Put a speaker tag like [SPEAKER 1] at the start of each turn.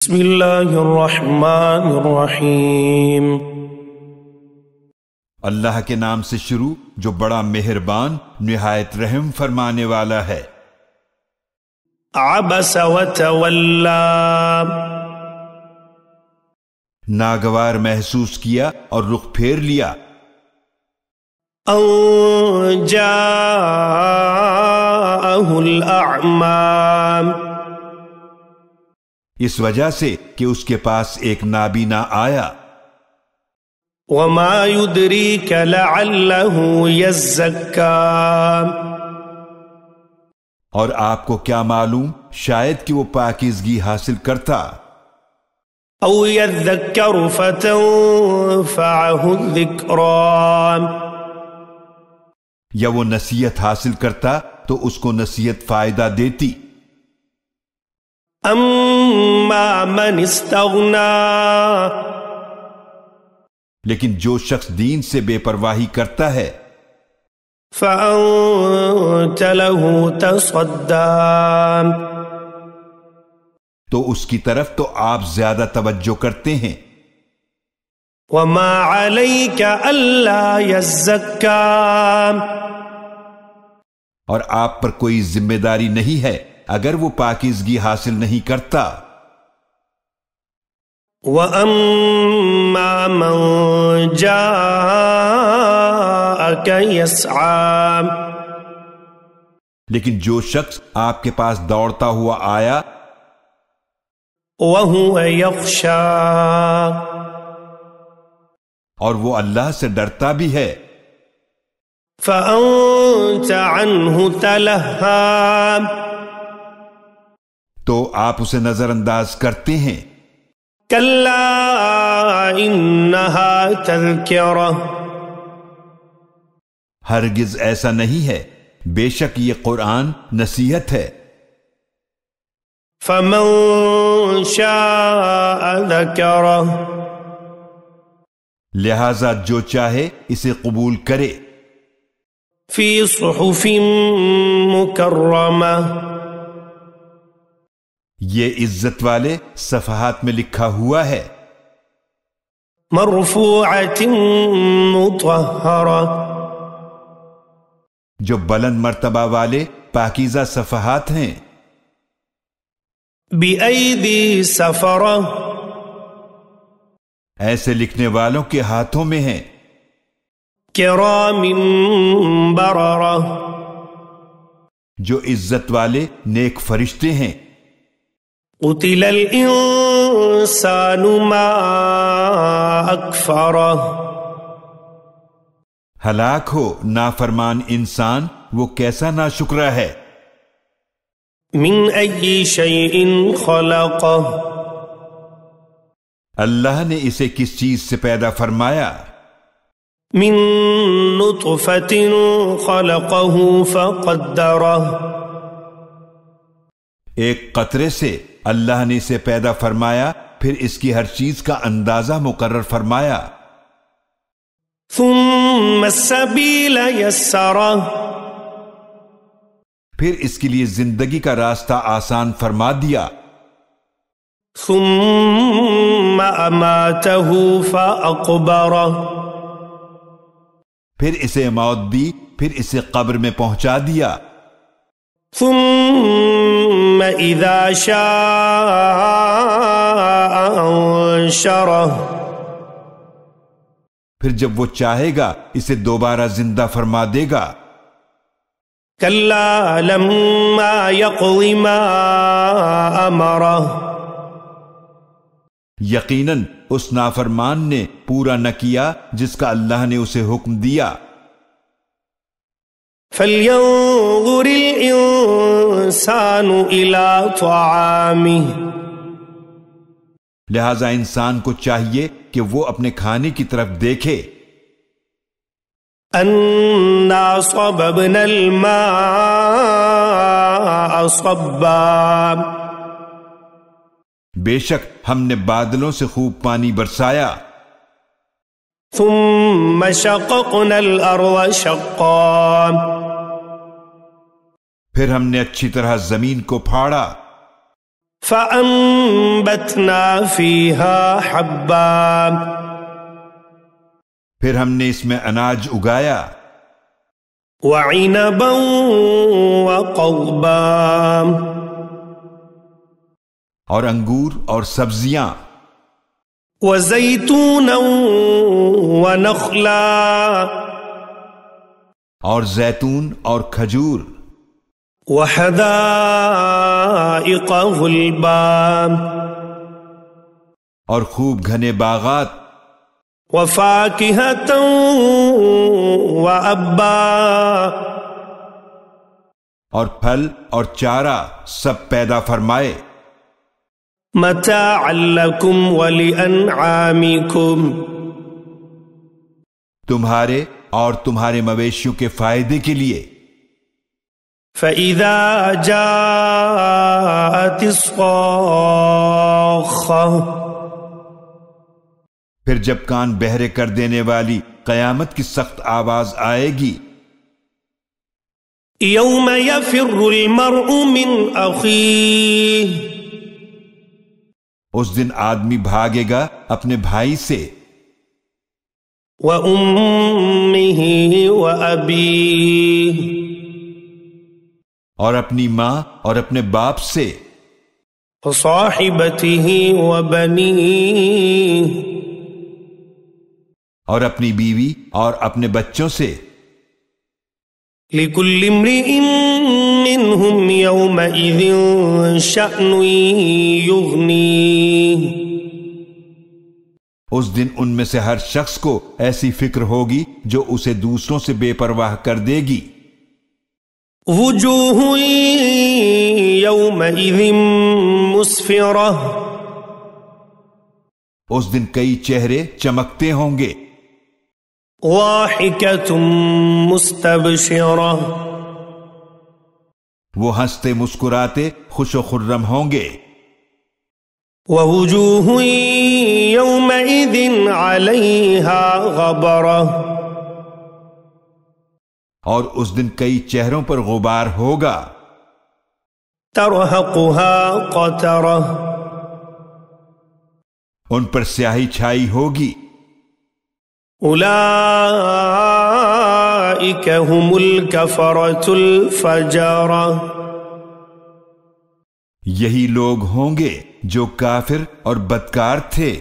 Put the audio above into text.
[SPEAKER 1] بسم اللہ الرحمن الرحیم۔
[SPEAKER 2] اللہ کے نام سے شروع جو بڑا مہربان نہایت رحم فرمانے والا ہے۔
[SPEAKER 1] عبس وتولا،
[SPEAKER 2] ناگوار محسوس کیا اور رخ پھیر لیا۔
[SPEAKER 1] ان جاءہ الاعمى،
[SPEAKER 2] اس وجہ سے کہ اس کے پاس ایک نابینا آیا۔
[SPEAKER 1] وما يدريك لعله يزكى،
[SPEAKER 2] اور آپ کو کیا معلوم شاید کہ وہ پاکیزگی حاصل کرتا۔
[SPEAKER 1] او يذكر فتنفعه الذكرى،
[SPEAKER 2] یا وہ نصیحت حاصل کرتا تو اس کو نصیحت فائدہ دیتی۔
[SPEAKER 1] اما من استغنى،
[SPEAKER 2] لیکن جو شخص دین سے بے پرواہی کرتا ہے،
[SPEAKER 1] فأنت له تصدى،
[SPEAKER 2] تو اس کی طرف تو آپ زیادہ توجہ کرتے ہیں۔
[SPEAKER 1] وما عليك ألا يزكى،
[SPEAKER 2] اور آپ پر کوئی ذمہ داری نہیں ہے اگر وہ پاکیزگی حاصل نہیں کرتا۔
[SPEAKER 1] وَأَمَّا مَنْ جَاءَكَ يَسْعَى،
[SPEAKER 2] لیکن جو شخص آپ کے پاس دوڑتا ہوا آیا،
[SPEAKER 1] وَهُوَ يَخْشَى،
[SPEAKER 2] اور وہ اللہ سے ڈرتا بھی ہے،
[SPEAKER 1] فَأَنْتَ عَنْهُ تَلَهَّى،
[SPEAKER 2] تو آپ اسے نظر انداز کرتے ہیں۔
[SPEAKER 1] كَلَّا إِنَّهَا تَذْكِرَةٌ،
[SPEAKER 2] ہرگز ایسا نہیں ہے، بے شک یہ قرآن نصیحت ہے۔
[SPEAKER 1] فَمَنْ شَاءَ ذَكَرَهُ،
[SPEAKER 2] لہذا جو چاہے اسے قبول کرے۔
[SPEAKER 1] فِي صُحُفٍ مُكَرَّمَةٍ،
[SPEAKER 2] یہ عزت والے صفحات میں لکھا ہوا ہے۔
[SPEAKER 1] مرفوعة مطہرہ،
[SPEAKER 2] جو بلند مرتبہ والے پاکیزہ صفحات ہیں۔
[SPEAKER 1] بأیدی سفرہ،
[SPEAKER 2] ایسے لکھنے والوں کے ہاتھوں میں ہیں۔
[SPEAKER 1] کرام بررہ،
[SPEAKER 2] جو عزت والے نیک فرشتے ہیں۔
[SPEAKER 1] قتل الانسان ما اکفرہ،
[SPEAKER 2] ہلاک ہو نافرمان انسان، وہ کیسا ناشکرا ہے۔
[SPEAKER 1] من ای شیء خلقہ،
[SPEAKER 2] اللہ نے اسے کس چیز سے پیدا فرمایا۔
[SPEAKER 1] من نطفۃ خلقہ فقدرہ،
[SPEAKER 2] ایک قطرے سے اللہ نے اسے پیدا فرمایا، پھر اس کی ہر چیز کا اندازہ مقرر فرمایا۔
[SPEAKER 1] ثم السبیل یسرہ،
[SPEAKER 2] پھر اس کے لیے زندگی کا راستہ آسان فرما دیا۔
[SPEAKER 1] ثم اماتہ فاقبرہ،
[SPEAKER 2] پھر اسے موت دی، پھر اسے قبر میں پہنچا دیا۔
[SPEAKER 1] ثم اذا شاء انشرہ،
[SPEAKER 2] پھر جب وہ چاہے گا اسے دوبارہ زندہ فرما دے گا۔
[SPEAKER 1] کلا لما یقض ما امرہ،
[SPEAKER 2] یقیناً اس نافرمان نے پورا نہ کیا جس کا اللہ نے اسے حکم دیا۔
[SPEAKER 1] فلینظر الانسان الی طعامہ،
[SPEAKER 2] لہذا انسان کو چاہیے کہ وہ اپنے کھانے کی طرف دیکھے۔
[SPEAKER 1] انا صببنا الماء صبا،
[SPEAKER 2] بے شک ہم نے بادلوں سے خوب پانی برسایا۔
[SPEAKER 1] ثم شققنا الارض شقا،
[SPEAKER 2] پھر ہم نے اچھی طرح زمین کو پھاڑا۔
[SPEAKER 1] فأنبتنا فيها حبا
[SPEAKER 2] پھر ہم نے اس میں اناج اگایا،
[SPEAKER 1] وعنبا وقضبا
[SPEAKER 2] اور انگور اور سبزیاں،
[SPEAKER 1] وزيتونا ونخلا
[SPEAKER 2] اور زیتون اور کھجور،
[SPEAKER 1] وحدائق غلبا
[SPEAKER 2] اور خوب گھنے باغات،
[SPEAKER 1] وفاكهة وأبا
[SPEAKER 2] اور پھل اور چارہ سب پیدا فرمائے،
[SPEAKER 1] متاعا لكم ولأنعامكم
[SPEAKER 2] تمہارے اور تمہارے مویشیوں کے فائدے کے لیے۔
[SPEAKER 1] فإذا جاءت الصاخة
[SPEAKER 2] پھر جب کان بہرے کر دینے والی قیامت کی سخت آواز آئے گی،
[SPEAKER 1] يوم يفر المرء من أخيه
[SPEAKER 2] اس دن آدمی بھاگے گا اپنے بھائی سے،
[SPEAKER 1] وأمه وأبيه
[SPEAKER 2] اور اپنی ماں اور اپنے باپ سے،
[SPEAKER 1] وصاحبته وبنيه
[SPEAKER 2] اور اپنی بیوی اور اپنے بچوں سے۔
[SPEAKER 1] لكل امرئ منهم يومئذ شأن يغنيه
[SPEAKER 2] اس دن ان میں سے ہر شخص کو ایسی فکر ہوگی جو اسے دوسروں سے بے پرواہ کر دے گی۔
[SPEAKER 1] وجوه يومئذ مسفرة
[SPEAKER 2] اس دن کئی چہرے چمکتے ہوں گے،
[SPEAKER 1] ضاحكة مستبشرة
[SPEAKER 2] وہ ہنستے مسکراتے خوش و خرم ہوں گے۔
[SPEAKER 1] ووجوه يومئذ عليها غبرة
[SPEAKER 2] اور اس دن کئی چہروں پر غبار ہوگا،
[SPEAKER 1] ترهقها قترة
[SPEAKER 2] ان پر سیاہی چھائی ہوگی۔
[SPEAKER 1] أولئك هم الكفرة الفجرة
[SPEAKER 2] یہی لوگ ہوں گے جو کافر اور بدکار تھے۔